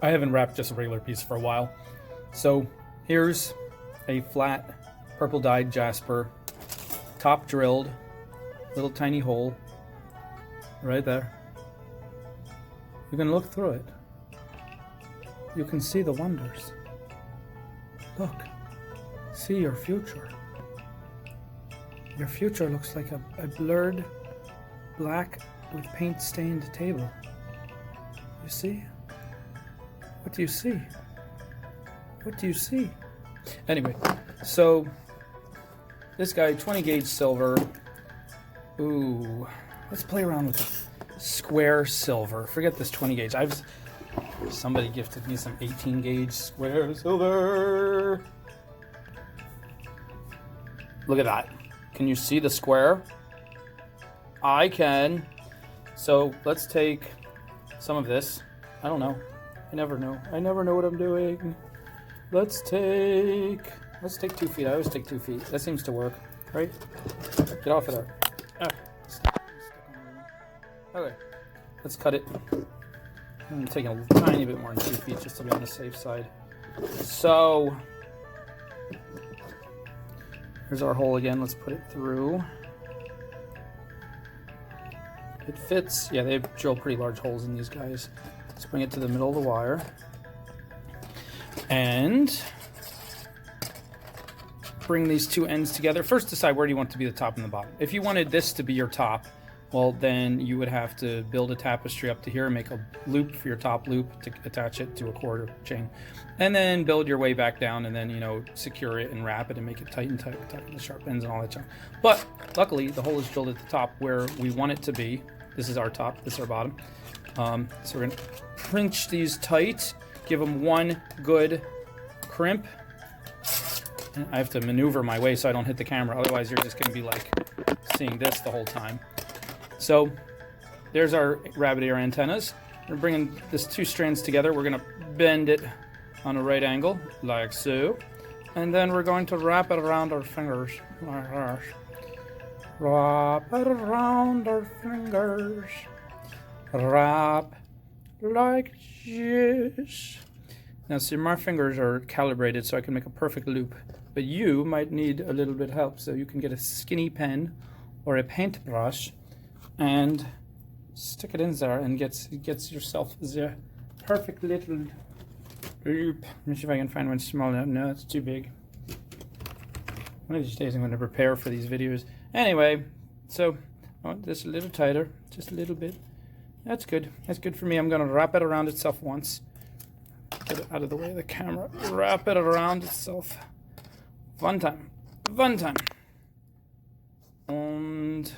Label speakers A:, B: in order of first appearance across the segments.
A: I haven't wrapped just a regular piece for a while. So here's a flat purple dyed Jasper, top drilled, little tiny hole right there. You can look through it. You can see the wonders. Look, see your future. Your future looks like a blurred black with paint stained table. You see? What do you see? What do you see? Anyway, so this guy, 20 gauge silver. Ooh, let's play around with the square silver. Forget this 20 gauge. Somebody gifted me some 18 gauge square silver. Look at that. Can you see the square? I can. So let's take some of this. I don't know. I never know. I never know what I'm doing. Let's take 2 feet. I always take 2 feet. That seems to work, right? Get off of there. Okay, let's cut it. I'm taking a tiny bit more than 2 feet just to be on the safe side. So here's our hole again. Let's put it through. It fits. Yeah, they drill pretty large holes in these guys. Let's bring it to the middle of the wire. And bring these two ends together. First, decide where do you want it to be the top and the bottom. If you wanted this to be your top, well, then you would have to build a tapestry up to here and make a loop for your top loop to attach it to a cord or chain. And then build your way back down and then, you know, secure it and wrap it and make it tight and the sharp ends and all that junk. But luckily, the hole is drilled at the top where we want it to be. This is our top, this is our bottom. So we're gonna pinch these tight, give them one good crimp. And I have to maneuver my way so I don't hit the camera, otherwise you're just gonna be like seeing this the whole time. So there's our rabbit ear antennas. We're bringing this 2 strands together. We're going to bend it on a right angle, like so. And then we're going to wrap it around our fingers. Wrap it around our fingers. Wrap like this. Now see, my fingers are calibrated so I can make a perfect loop. But you might need a little bit of help. So you can get a skinny pen or a paintbrush and stick it in there and gets yourself the perfect little loop. Let me see if I can find one small enough. No, it's too big. One of these days I'm going to prepare for these videos. Anyway, so I want this a little tighter, just a little bit. That's good. That's good for me. I'm going to wrap it around itself once. Get it out of the way of the camera. Wrap it around itself. Fun time. Fun time. And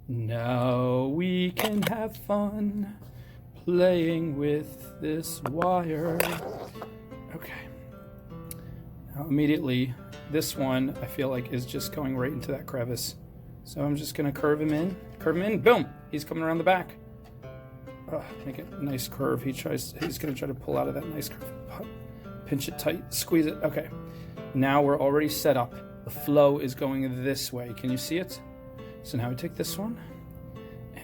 A: now we can have fun playing with this wire. Okay. Now immediately, this one I feel like is just going right into that crevice. So I'm just gonna curve him in, boom! He's coming around the back. Make it a nice curve. He's gonna try to pull out of that nice curve. Pinch it tight, squeeze it. Okay. Now we're already set up. The flow is going this way. Can you see it? So now we take this one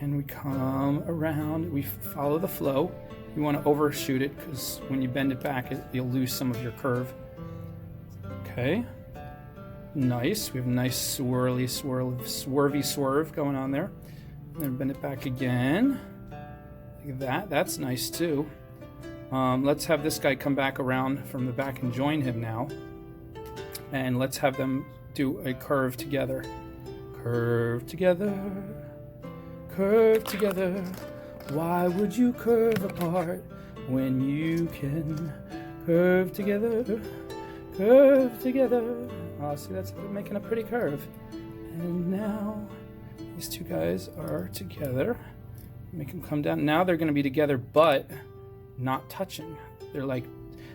A: and we come around, we follow the flow. You want to overshoot it because when you bend it back, you'll lose some of your curve. Okay, nice. We have a nice swervy swerve going on there. And then bend it back again, like that. That's nice too. Let's have this guy come back around from the back and join him now. And let's have them do a curve together. Curve together, curve together. Why would you curve apart when you can curve together? Curve together. Oh, see, that's making a pretty curve. And now these two guys are together. Make them come down. Now they're going to be together, but not touching. They're like,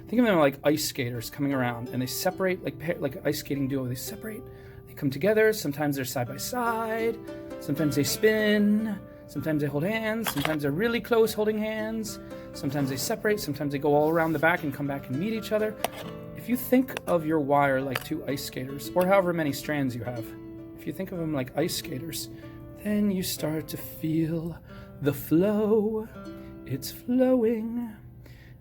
A: think of them like ice skaters coming around, and they separate like ice skating duo. They separate. Come together. Sometimes they're side by side, sometimes they spin, sometimes they hold hands, sometimes they're really close holding hands, sometimes they separate, sometimes they go all around the back and come back and meet each other. If you think of your wire like 2 ice skaters, or however many strands you have, if you think of them like ice skaters, then you start to feel the flow. It's flowing,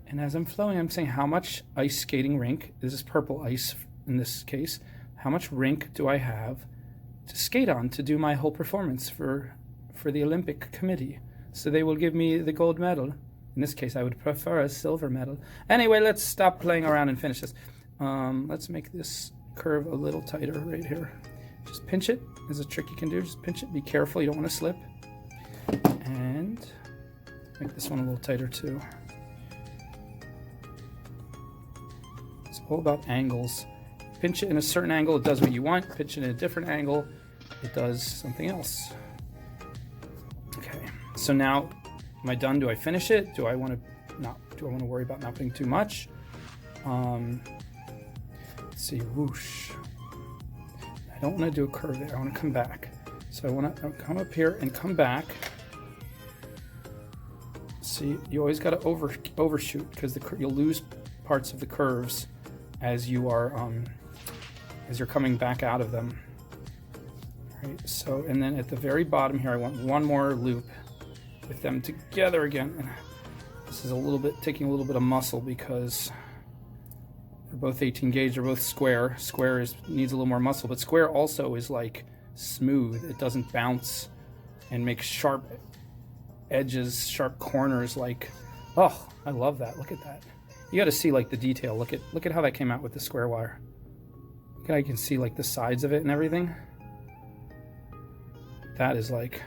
A: And as I'm flowing, I'm saying how much ice skating rink, this is purple ice in this case, how much rink do I have to skate on to do my whole performance for the Olympic Committee? So they will give me the gold medal. In this case, I would prefer a silver medal. Anyway, let's stop playing around and finish this. Let's make this curve a little tighter right here. Just pinch it. There's a trick you can do. Just pinch it. Be careful. You don't want to slip. And make this one a little tighter too. It's all about angles. Pinch it in a certain angle, it does what you want. Pinch it in a different angle, it does something else. Okay, so now, am I done? Do I finish it? Do I want to worry about not putting too much? Let's see, whoosh. I don't want to do a curve there. I want to come back. So I want to come up here and come back. See, you always got to overshoot because you'll lose parts of the curves as you are as you're coming back out of them. All right, so, and then at the very bottom here, I want one more loop with them together again. And this is taking a little bit of muscle because they're both 18 gauge, they're both square. Square needs a little more muscle, but square also is like smooth. It doesn't bounce and make sharp edges, sharp corners like, oh, I love that. Look at that. You got to see like the detail. Look at how that came out with the square wire. Look how you can see like the sides of it and everything. That is like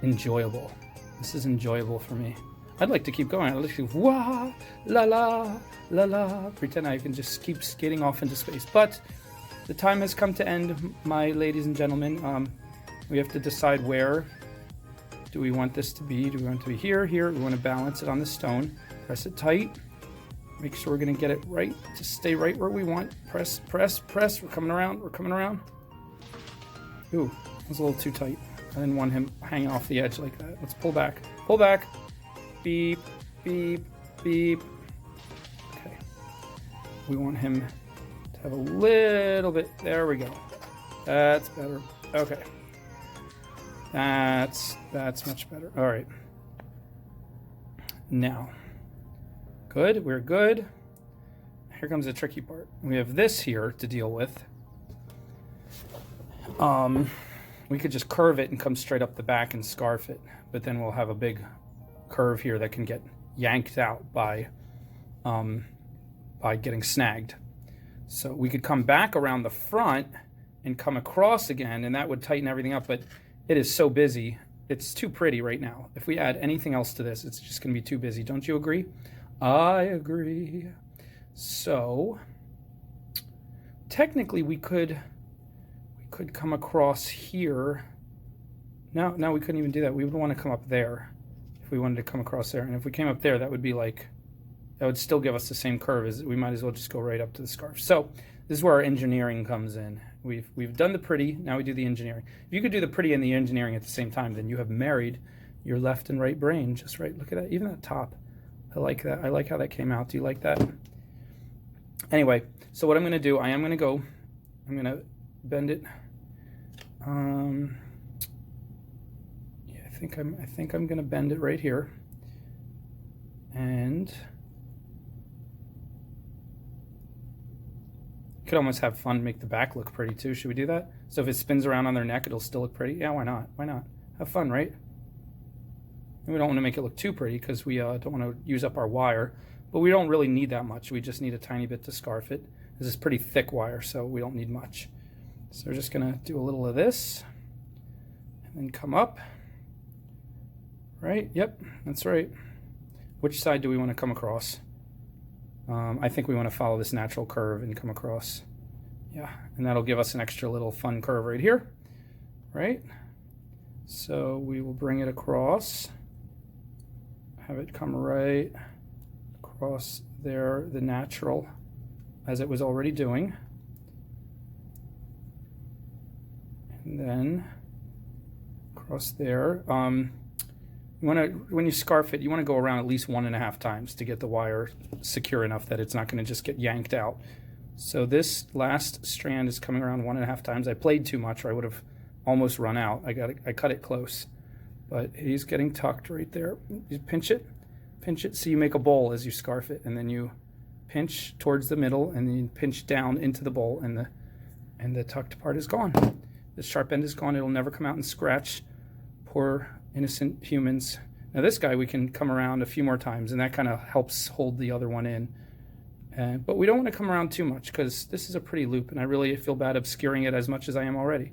A: enjoyable. This is enjoyable for me. I'd like to keep going. I'd like to wah, la la, la la. Pretend I can just keep skating off into space. But the time has come to end, my ladies and gentlemen. We have to decide where do we want this to be. Do we want it to be here, here? We want to balance it on the stone. Press it tight. Make sure we're going to get it right to stay right where we want. Press, press, press. We're coming around. We're coming around. Ooh, that was a little too tight. I didn't want him hanging off the edge like that. Let's pull back. Pull back. Beep, beep, beep. Okay. We want him to have a little bit. There we go. That's better. Okay. That's much better. All right. Now. Good, we're good. Here comes the tricky part. We have this here to deal with. We could just curve it and come straight up the back and scarf it, but then we'll have a big curve here that can get yanked out by getting snagged. So we could come back around the front and come across again, and that would tighten everything up, but it is so busy. It's too pretty right now. If we add anything else to this, it's just going to be too busy. Don't you agree? I agree. So technically we could come across here. No, we couldn't even do that. We would want to come up there if we wanted to come across there. And if we came up there, that would be like, that would still give us the same curve. As we might as well just go right up to the scarf. So this is where our engineering comes in. We've done the pretty, now we do the engineering. If you could do the pretty and the engineering at the same time, then you have married your left and right brain just right. Look at that, even that top. I like that. I like how that came out. Do you like that? Anyway, so what I'm going to do, I'm going to bend it. Yeah, I think I'm going to bend it right here. And could almost have fun, make the back look pretty too. Should we do that? So if it spins around on their neck, it'll still look pretty. Yeah, why not? Why not? Have fun, right? And we don't want to make it look too pretty because we don't want to use up our wire, but we don't really need that much. We just need a tiny bit to scarf it. This is pretty thick wire, so we don't need much. So we're just going to do a little of this and then come up. Right? Yep, that's right. Which side do we want to come across? I think we want to follow this natural curve and come across. Yeah, and that'll give us an extra little fun curve right here, right? So we will bring it across, have it come right across there, the natural, as it was already doing. And then across there. You want to, when you scarf it, you want to go around at least 1.5 times to get the wire secure enough that it's not going to just get yanked out. So this last strand is coming around 1.5 times. I played too much, or I would have almost run out. I cut it close, but he's getting tucked right there. You pinch it, pinch it so you make a bowl as you scarf it, and then you pinch towards the middle, and then you pinch down into the bowl, and the tucked part is gone. The sharp end is gone. It'll never come out and scratch poor innocent humans. Now this guy, we can come around a few more times, and that kind of helps hold the other one in. But we don't want to come around too much, because this is a pretty loop, and I really feel bad obscuring it as much as I am already.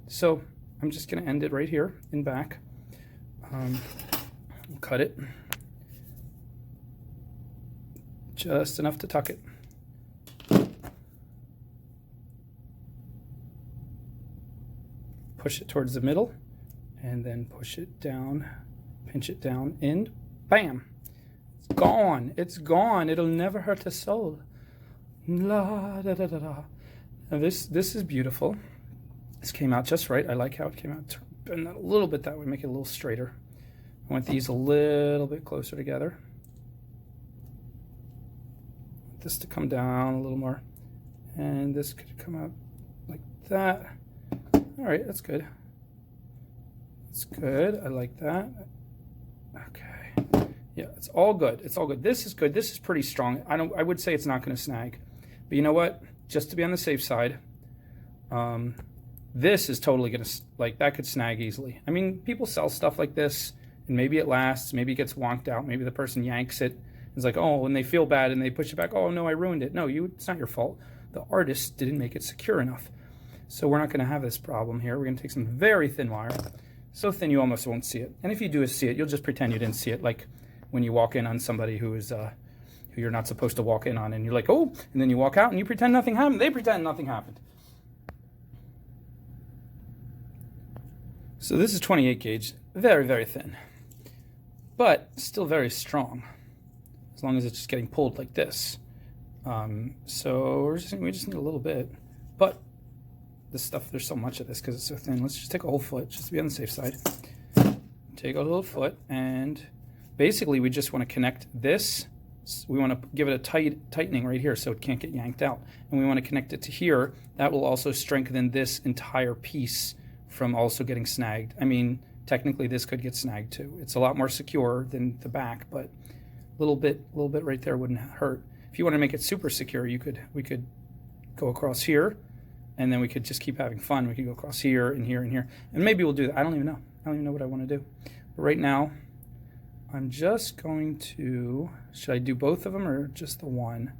A: So I'm just going to end it right here in back. Cut it just enough to tuck it. Push it towards the middle, and then push it down, pinch it down, and bam! It's gone. It's gone. It'll never hurt a soul. La da da da da. Now this is beautiful. This came out just right. I like how it came out. Bend that a little bit that way, make it a little straighter. I want these a little bit closer together. This to come down a little more, and this could come out like that. All right, that's good. That's good. I like that. Okay. Yeah, it's all good. It's all good. This is good. This is pretty strong. I would say it's not going to snag, but you know what? Just to be on the safe side, this is totally going to, like, that could snag easily. I mean, people sell stuff like this, and maybe it lasts. Maybe it gets wonked out. Maybe the person yanks it. It's like, oh, and they feel bad and they push it back. Oh, no, I ruined it. No, it's not your fault. The artist didn't make it secure enough. So we're not going to have this problem here. We're going to take some very thin wire. So thin you almost won't see it. And if you do see it, you'll just pretend you didn't see it, like when you walk in on somebody who you're not supposed to walk in on, and you're like, oh, and then you walk out and you pretend nothing happened. They pretend nothing happened. So this is 28 gauge, very, very thin, but still very strong, as long as it's just getting pulled like this. So we just need a little bit, but this stuff, there's so much of this because it's so thin. Let's just take a whole foot just to be on the safe side. Take a little foot, and basically we just want to connect this. We want to give it a tightening right here so it can't get yanked out, and we want to connect it to here. That will also strengthen this entire piece from also getting snagged. I mean, technically this could get snagged too. It's a lot more secure than the back, but a little bit right there wouldn't hurt. If you want to make it super secure, we could go across here, and then we could just keep having fun. We could go across here and here and here, and maybe we'll do that. I don't even know. I don't even know what I want to do. But right now, I'm just going to, should I do both of them or just the one?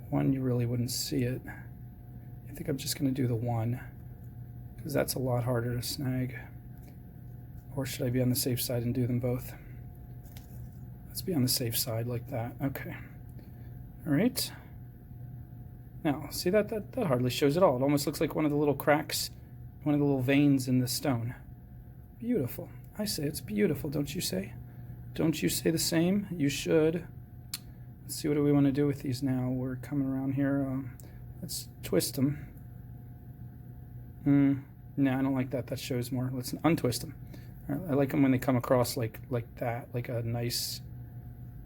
A: One, you really wouldn't see it. I think I'm just going to do the one, because that's a lot harder to snag. Or should I be on the safe side and do them both? Let's be on the safe side like that. Okay. All right. Now, see that hardly shows at all. It almost looks like one of the little cracks, one of the little veins in the stone. Beautiful. I say it's beautiful, don't you say? Don't you say the same? You should. Let's see, what do we want to do with these now? We're coming around here. Let's twist them. No, I don't like that. That shows more. Let's untwist them. I like them when they come across like that, like a nice,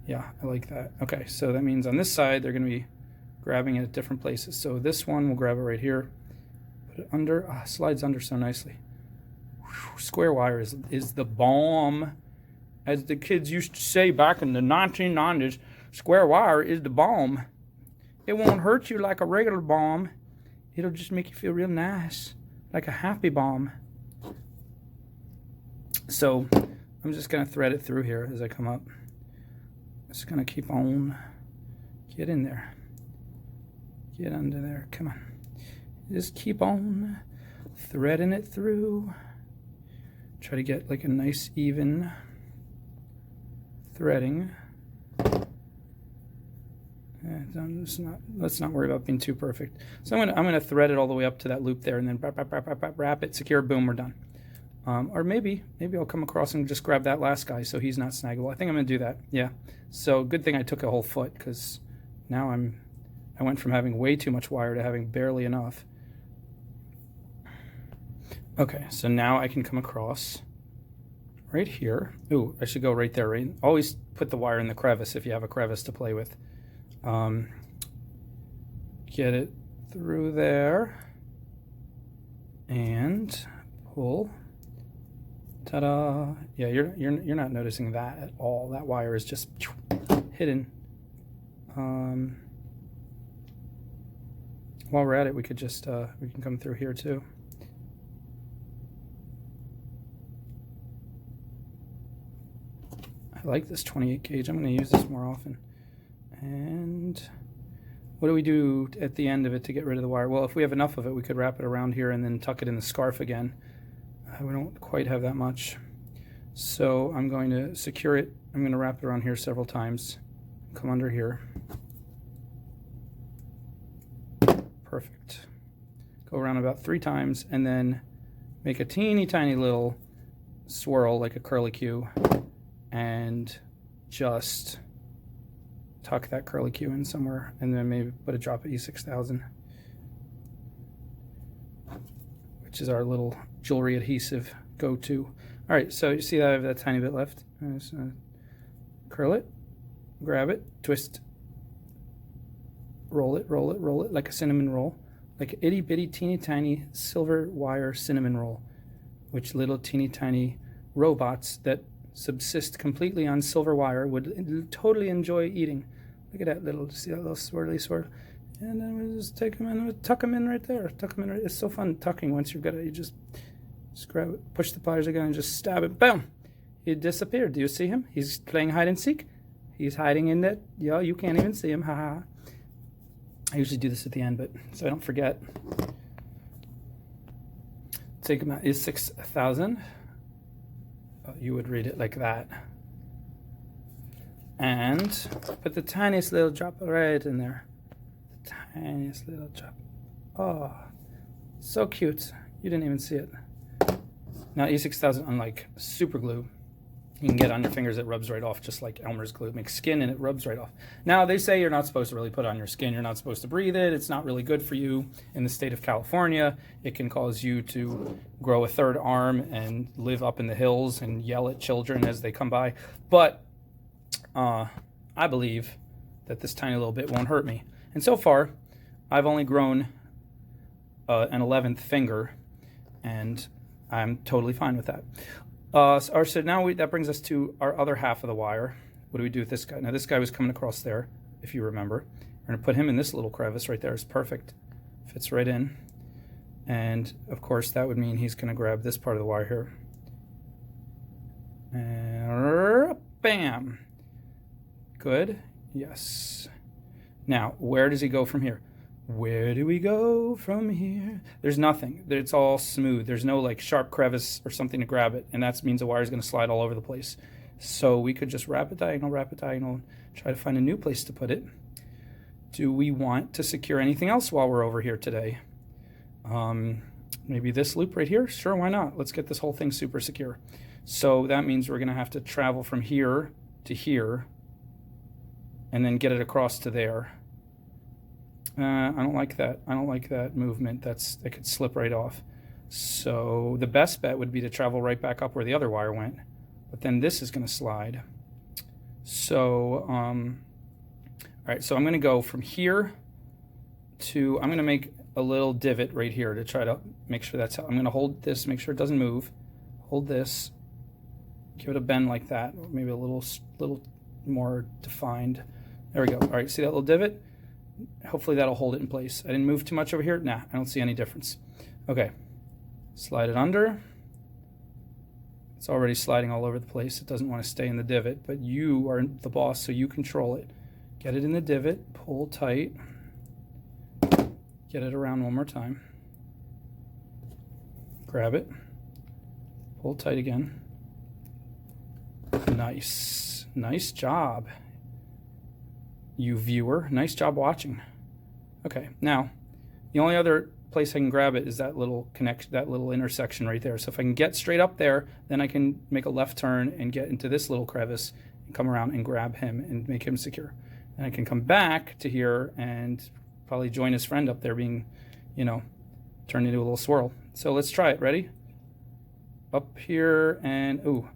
A: yeah, I like that. Okay, so that means on this side, they're going to be grabbing it at different places. So this one, we'll grab it right here, put it under, slides under so nicely. Whew, square wire is the bomb. As the kids used to say back in the 1990s, square wire is the bomb. It won't hurt you like a regular bomb. It'll just make you feel real nice, like a happy bomb. So I'm just going to thread it through here as I come up. Just going to keep on. Get in there. Get under there. Come on. Just keep on threading it through. Try to get like a nice even threading. Let's not worry about being too perfect. So I'm gonna thread it all the way up to that loop there, and then wrap it, secure, boom, we're done. Or maybe I'll come across and just grab that last guy so he's not snaggable. I think I'm gonna do that. Yeah. So good thing I took a whole foot, because now I went from having way too much wire to having barely enough. Okay, so now I can come across right here. Ooh, I should go right there, right? Always put the wire in the crevice if you have a crevice to play with. Get it through there and pull Ta-da! Yeah, you're not noticing that at all. That wire is just hidden. While we're at it, we could just we can come through here too. I like this 28 gauge. I'm going to use this more often. And what do we do at the end of it to get rid of the wire? Well, if we have enough of it, we could wrap it around here and then tuck it in the scarf again. We don't quite have that much. So I'm going to secure it. I'm going to wrap it around here several times. Come under here. Perfect. Go around about 3 times and then make a teeny tiny little swirl like a curlicue and just tuck that curlicue in somewhere and then maybe put a drop of E6000, which is our little jewelry adhesive go-to. All right, so you see that I have that tiny bit left. I'm just gonna curl it, grab it, twist, roll it like a cinnamon roll, like an itty bitty teeny tiny silver wire cinnamon roll, which little teeny tiny robots that subsist completely on silver wire would totally enjoy eating. Look at that little, see that little swirly swirl? And then we just take them and tuck them in right there. Tuck them in right. It's so fun tucking once you've got it. You just grab it, push the pliers again, and just stab it. Boom! He disappeared. Do you see him? He's playing hide and seek. He's hiding in that. Yo, you can't even see him. Haha. I usually do this at the end, but so I don't forget. Take him out. Is 6,000. You would read it like that. And put the tiniest little drop right in there. The tiniest little drop. Oh, so cute. You didn't even see it. Now E6000, unlike super glue, you can get on your fingers, it rubs right off, just like Elmer's glue. It makes skin and it rubs right off. Now, they say you're not supposed to really put it on your skin. You're not supposed to breathe it. It's not really good for you. In the state of California, it can cause you to grow a 3rd arm and live up in the hills and yell at children as they come by. But I believe that this tiny little bit won't hurt me. And so far, I've only grown an 11th finger, and I'm totally fine with that. So now that brings us to our other half of the wire. What do we do with this guy? Now this guy was coming across there, if you remember. We're going to put him in this little crevice right there. It's perfect. Fits right in. And of course that would mean he's going to grab this part of the wire here. And bam! Good. Yes. Now, where does he go from here? Where do we go from here? There's nothing. It's all smooth. There's no like sharp crevice or something to grab it, and that means the wire is going to slide all over the place. So we could just wrap it diagonal, and try to find a new place to put it. Do we want to secure anything else while we're over here today? Maybe this loop right here? Sure, why not? Let's get this whole thing super secure. So that means we're going to have to travel from here to here and then get it across to there. I don't like that. I don't like that movement. That could slip right off. So the best bet would be to travel right back up where the other wire went. But then this is going to slide. So, all right, so I'm going to go from here to, I'm going to make a little divot right here to try to make sure that's how, I'm going to hold this, make sure it doesn't move. Hold this, give it a bend like that, maybe a little more defined. There we go. All right, see that little divot? Hopefully that'll hold it in place. I didn't move too much over here. Nah, I don't see any difference. Okay, slide it under. It's already sliding all over the place. It doesn't want to stay in the divot, but you are the boss, so you control it. Get it in the divot, pull tight, get it around one more time. Grab it, pull tight again. Nice, nice job, you viewer. Nice job watching. Okay, now the only other place I can grab it is that little connection, that little intersection right there. So if I can get straight up there, then I can make a left turn and get into this little crevice and come around and grab him and make him secure. And I can come back to here and probably join his friend up there being, you know, turned into a little swirl. So let's try it. Ready? Up here and, ooh,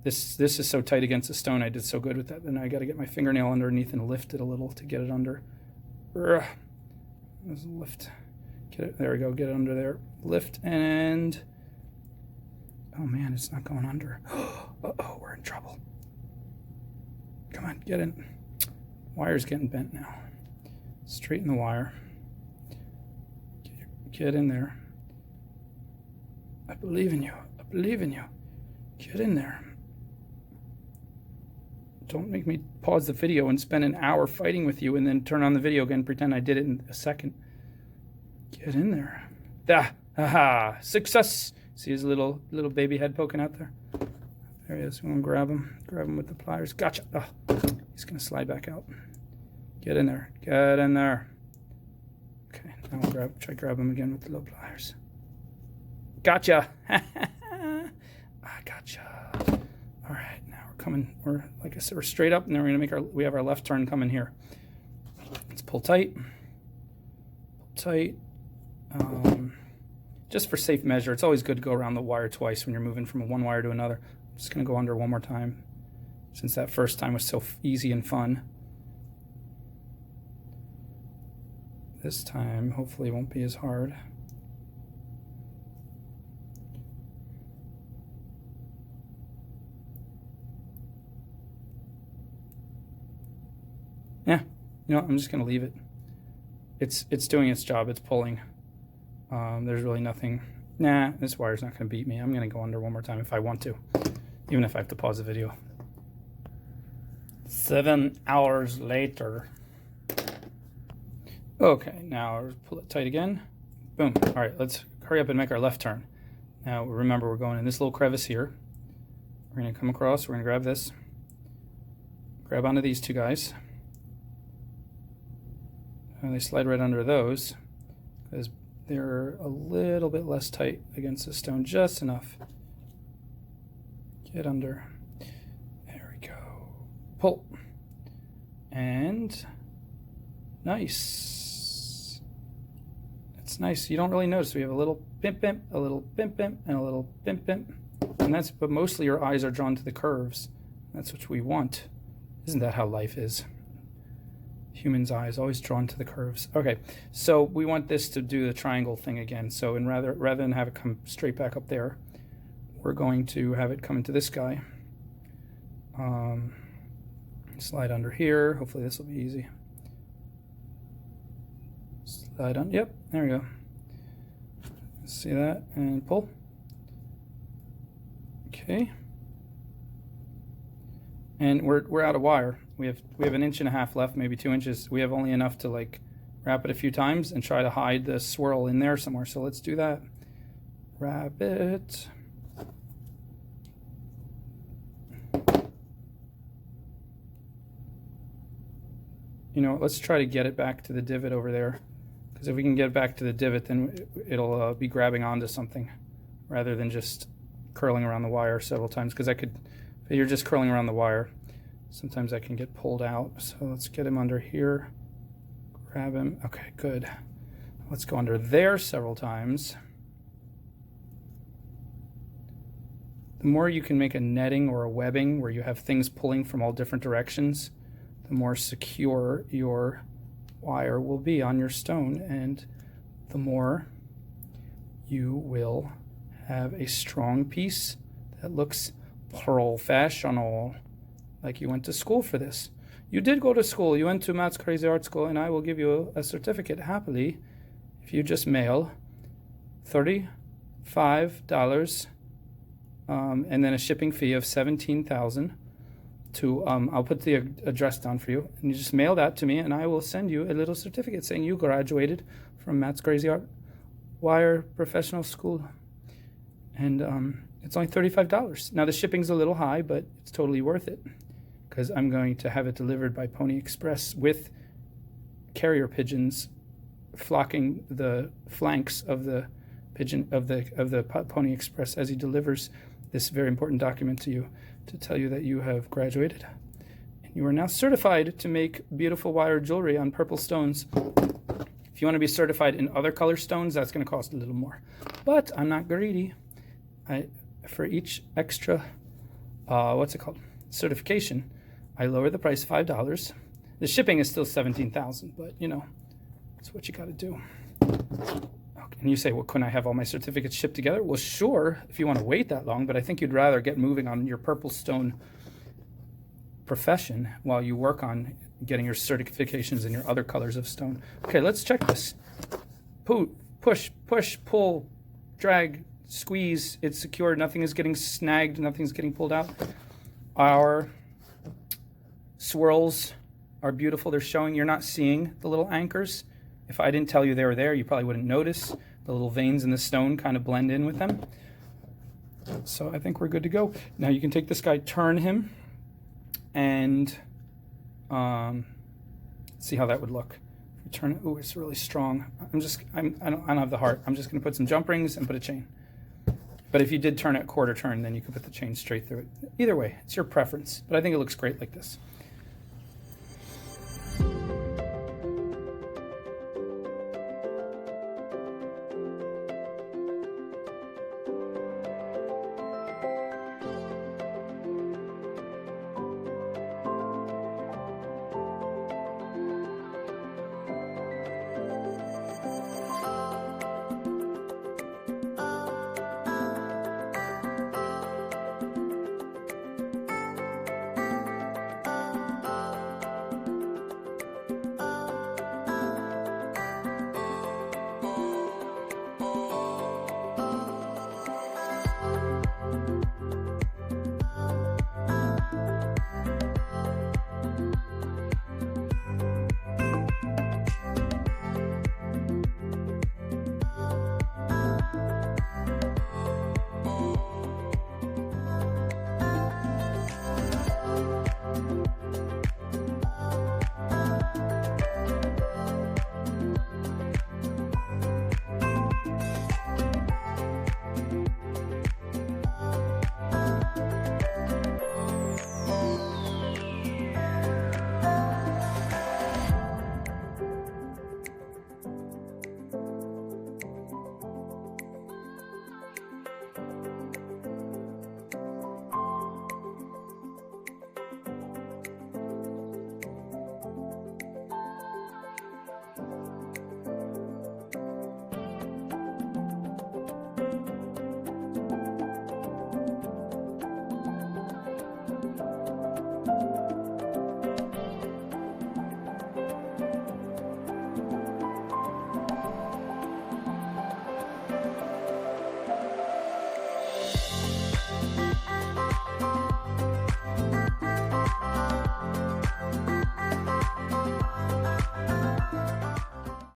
A: this is so tight against the stone. I did so good with that. Then I got to get my fingernail underneath and lift it a little to get it under. Let's lift. Get it. There we go. Get it under there. Lift and Oh man, it's not going under. Uh-oh, we're in trouble. Come on, get in. Wire's getting bent now. Straighten the wire. Get in there. I believe in you. I believe in you. Get in there. Don't make me pause the video and spend an hour fighting with you and then turn on the video again and pretend I did it in a second. Get in there. Ah, aha, success. See his little baby head poking out there? There he is. We're gonna grab him with the pliers. Gotcha. Oh, he's gonna slide back out. Get in there. Get in there. Okay, now we'll try to grab him again with the little pliers. Gotcha. I gotcha. All right, now we're coming. We're, like I said, we're straight up, and then we're gonna make we have our left turn coming here. Let's pull tight. Pull tight. Just for safe measure, it's always good to go around the wire twice when you're moving from one wire to another. I'm just gonna go under one more time, since that first time was so easy and fun. This time, hopefully, it won't be as hard. Yeah, you know what, I'm just gonna leave it. It's doing its job. It's pulling. There's really nothing. Nah, this wire's not gonna beat me. I'm gonna go under one more time if I want to, even if I have to pause the video. 7 hours later. Okay, now pull it tight again. Boom. All right, let's hurry up and make our left turn. Now remember, we're going in this little crevice here. We're gonna come across. We're gonna grab this. Grab onto these two guys. And they slide right under those because they're a little bit less tight against the stone, just enough. Get under. There we go. Pull. And nice. It's nice. You don't really notice. We have a little bimp bimp, a little bimp bimp, and a little bimp bimp. And that's, but mostly your eyes are drawn to the curves. That's what we want. Isn't that how life is? Humans' eyes always drawn to the curves. Okay, so we want this to do the triangle thing again. So rather than have it come straight back up there, we're going to have it come into this guy. Slide under here. Hopefully this will be easy. Slide on. Yep, there we go. See that? And pull. Okay. And we're out of wire. We have 1.5 inches left, maybe 2 inches. We have only enough to like wrap it a few times and try to hide the swirl in there somewhere. So let's do that. Wrap it. You know, let's try to get it back to the divot over there. Because if we can get it back to the divot, then it'll be grabbing onto something rather than just curling around the wire several times. Because if you're just curling around the wire, sometimes I can get pulled out. So let's get him under here. Grab him. Okay, good. Let's go under there several times. The more you can make a netting or a webbing where you have things pulling from all different directions, the more secure your wire will be on your stone, and the more you will have a strong piece that looks professional, like you went to school for this. You did go to school. You went to Matt's Crazy Art School, and I will give you a certificate happily if you just mail $35 and then a shipping fee of $17,000 to I'll put the address down for you, and you just mail that to me, and I will send you a little certificate saying you graduated from Matt's Crazy Art Wire Professional School. And it's only $35. Now the shipping's a little high, but it's totally worth it because I'm going to have it delivered by Pony Express with carrier pigeons flocking the flanks of the pigeon of the Pony Express as he delivers this very important document to you to tell you that you have graduated and you are now certified to make beautiful wire jewelry on purple stones. If you want to be certified in other color stones, that's going to cost a little more, but I'm not greedy. For each extra certification, I lower the price $5. The shipping is still $17,000, but you know, it's what you got to do. And you say, well, couldn't I have all my certificates shipped together? Well, sure, if you want to wait that long, but I think you'd rather get moving on your purple stone profession while you work on getting your certifications in your other colors of stone. Okay, let's check this. Push, pull, drag, squeeze. It's secure. Nothing is getting snagged. Nothing's getting pulled out. Our swirls are beautiful. They're showing. You're not seeing the little anchors. If I didn't tell you they were there, you probably wouldn't notice. The little veins in the stone kind of blend in with them. So I think we're good to go. Now you can take this guy, turn him, and see how that would look. Turn it. Ooh, it's really strong. I don't have the heart. I'm just going to put some jump rings and put a chain. But if you did turn it quarter turn, then you could put the chain straight through it. Either way, it's your preference. But I think it looks great like this.